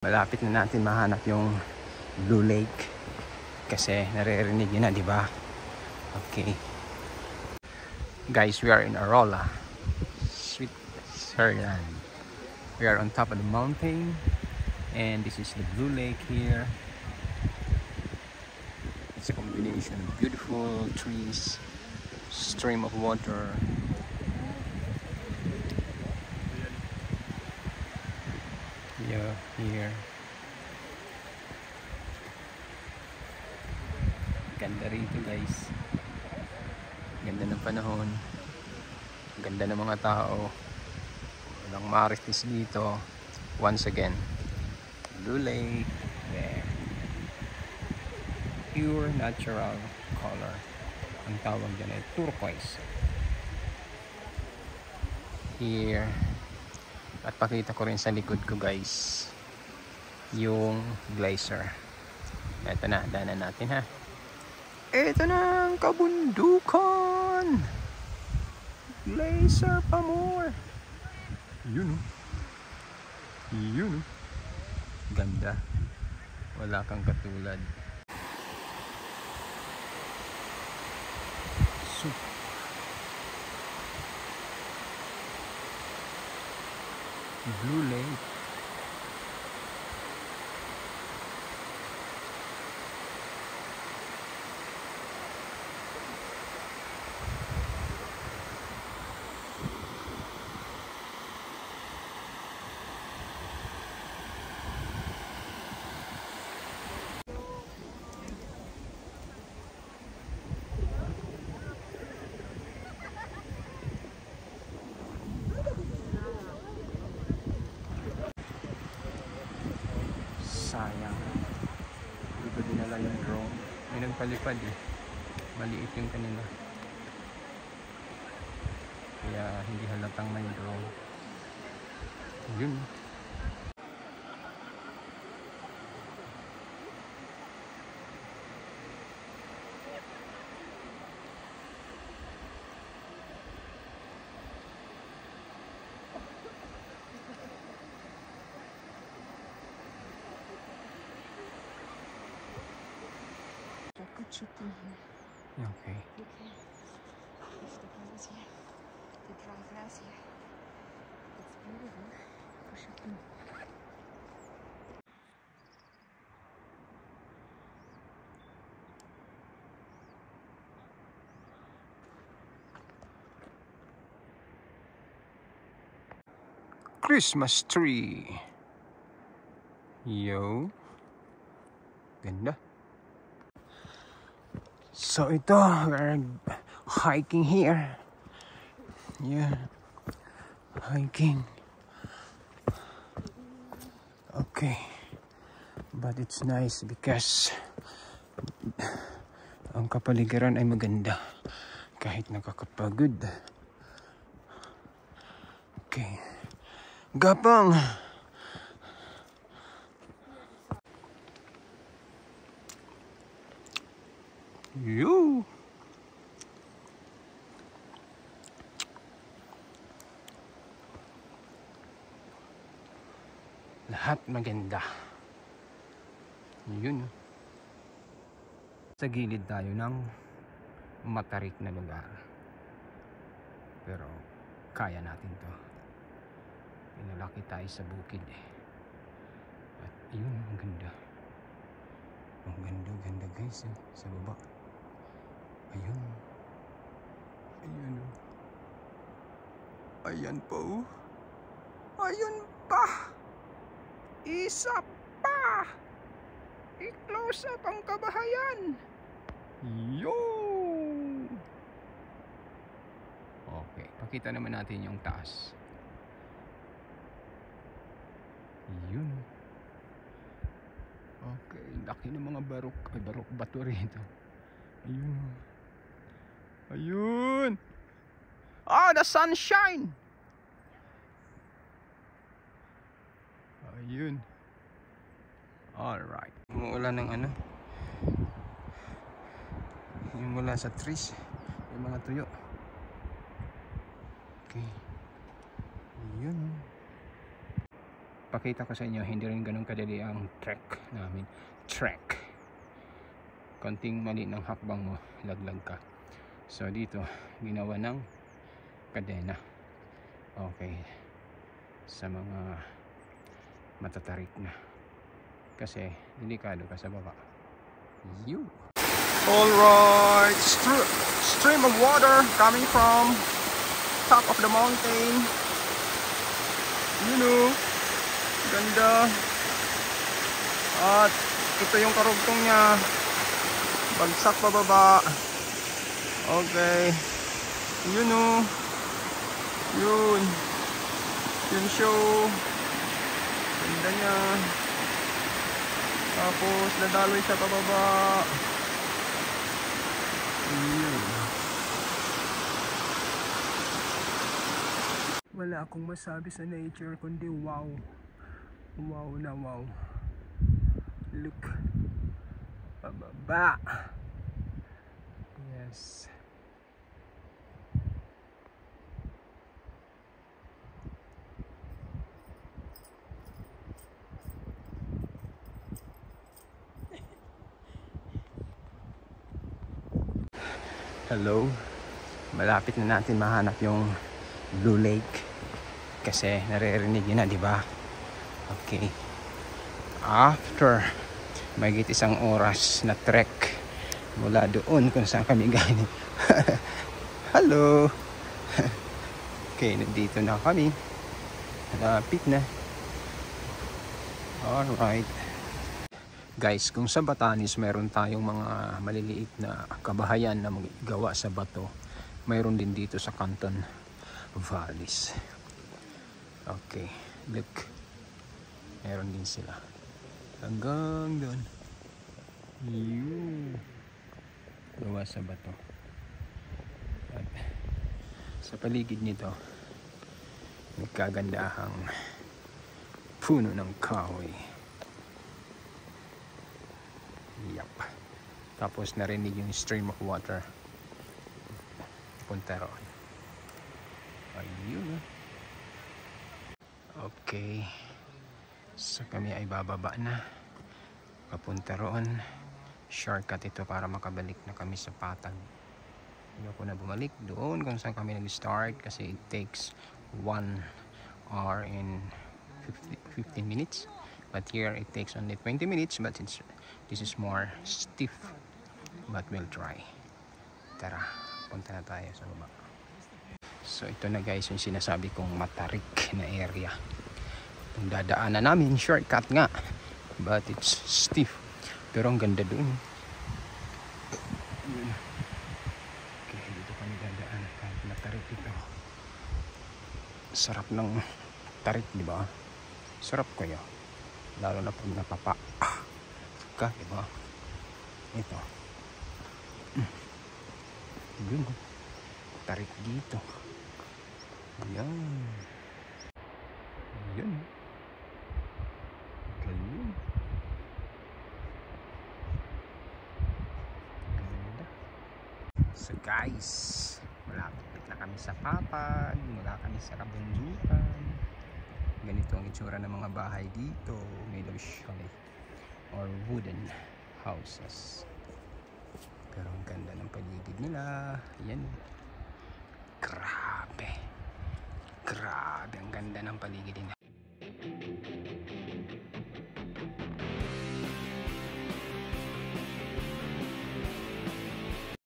Malapit na natin mahanap yung Blue Lake kasi naririnig yun na, di ba? Okay. Guys, we are in Arola, Switzerland. We are on top of the mountain and this is the Blue Lake here. It's a combination of beautiful trees, stream of water. Yeah, here. Ganda rito, guys. Ganda ng panahon. Ganda ng mga tao. Walang marites dito. Once again, Blue Lake. There. Pure natural color. Ang tawag dyan ay turquoise. Here. At pakita ko rin sa likod ko, guys, yung glacier. Ito na, daanan natin, ha. Ito na ang kabundukan. Glacier pa more. Yun, oh. Yun, oh. Ganda. Wala kang katulad. So, Blue Lake. Sayang. Hindi ko dinala yung drone. May nagpalipad eh. Maliit yung kanila. Kaya hindi halatang may drone. Yun. Okay. Christmas tree. Yo. Ganda. So ito, we're hiking here. Yeah. Hiking. Okay. But it's nice because ang kapaligiran ay maganda kahit nakakapagod. Okay. Gapang. Yo. Lahat maganda. Yun. Sa gilid tayo ng matarik na lugar. Pero kaya natin to. Pinalaki tayo sa bukid eh. At yun, ang ganda. Ang ganda guys eh, sa baba. Ayun. Ayun oh. Ayan pa oh. Ayun pa. Isa pa. I-close up ang kabahayan. Yo. Okay, pakita naman natin yung taas. Yun. Okay, laki ng mga barok. Ay, barok bato rito. Ayun. Ayun. Ah, the sunshine. Ayun. Alright. Umuulan ng ano. Yung mula sa trees. Yung mga tuyo. Okay. Ayun. pakita ko sa inyo, hindi rin ganun kadali ang trek namin. Trek, konting mali ng hakbang mo, laglag ka. So dito ginawa ng kadena, okay, sa mga matatarik na, kasi delikado ka sa baba. Alright, stream of water coming from top of the mountain. You know, ganda. At ito yung karugtong niya, bagsak pababa. Okay, you know, yun show, ganda niya. Tapos nadaloy siya pababa. Wala akong masabi sa nature kundi wow. Wow na wow. Look, pababa. Yes. Hello. Malapit na natin mahanap yung Blue Lake kasi naririnig yun na, di ba? Okay. After mahigit isang oras na trek mula doon kung saan kami galing. Hello. Okay, nandito na kami. Malapit na. Alright. Guys, kung sa Batanes meron tayong mga maliliit na kabahayan na gawa sa bato, mayroon din dito sa Canton Valleys. Okay, look, meron din sila hanggang doon, yun, gawa sa bato. At sa paligid nito nagkagandahang puno ng kahoy. Yup. Tapos narinig yung stream of water punta roon. Ayun. Okay, so kami ay bababa na papunta roon. Shortcut ito para makabalik na kami sa Patag. Hindi ako na bumalik doon kung saan kami nag-start kasi it takes 1 hour and 15 minutes, but here it takes only 20 minutes, but this is more stiff, but we'll try. Tara, punta na tayo sa baba. So ito na guys yung sinasabi kong matarik na area. Yung dadaanan namin, shortcut nga, but it's stiff, pero ang ganda doon. Okay, dito kami dadaan kahit matarik ito. Sarap ng tarik, di ba? Sarap kaya, lalo na pag napapa ka, di ba? Ito. Yun, tarik dito. Yan. Yan. Ganyan. Ganda. So guys, malapit na kami sa Papag. Mula kami sa kabundukan. Ganito ang itsura ng mga bahay dito. Made of chalet or wooden houses. Pero ang ganda ng paligid nila. Yan. Grabe. Grabe ang ganda ng paligid nila.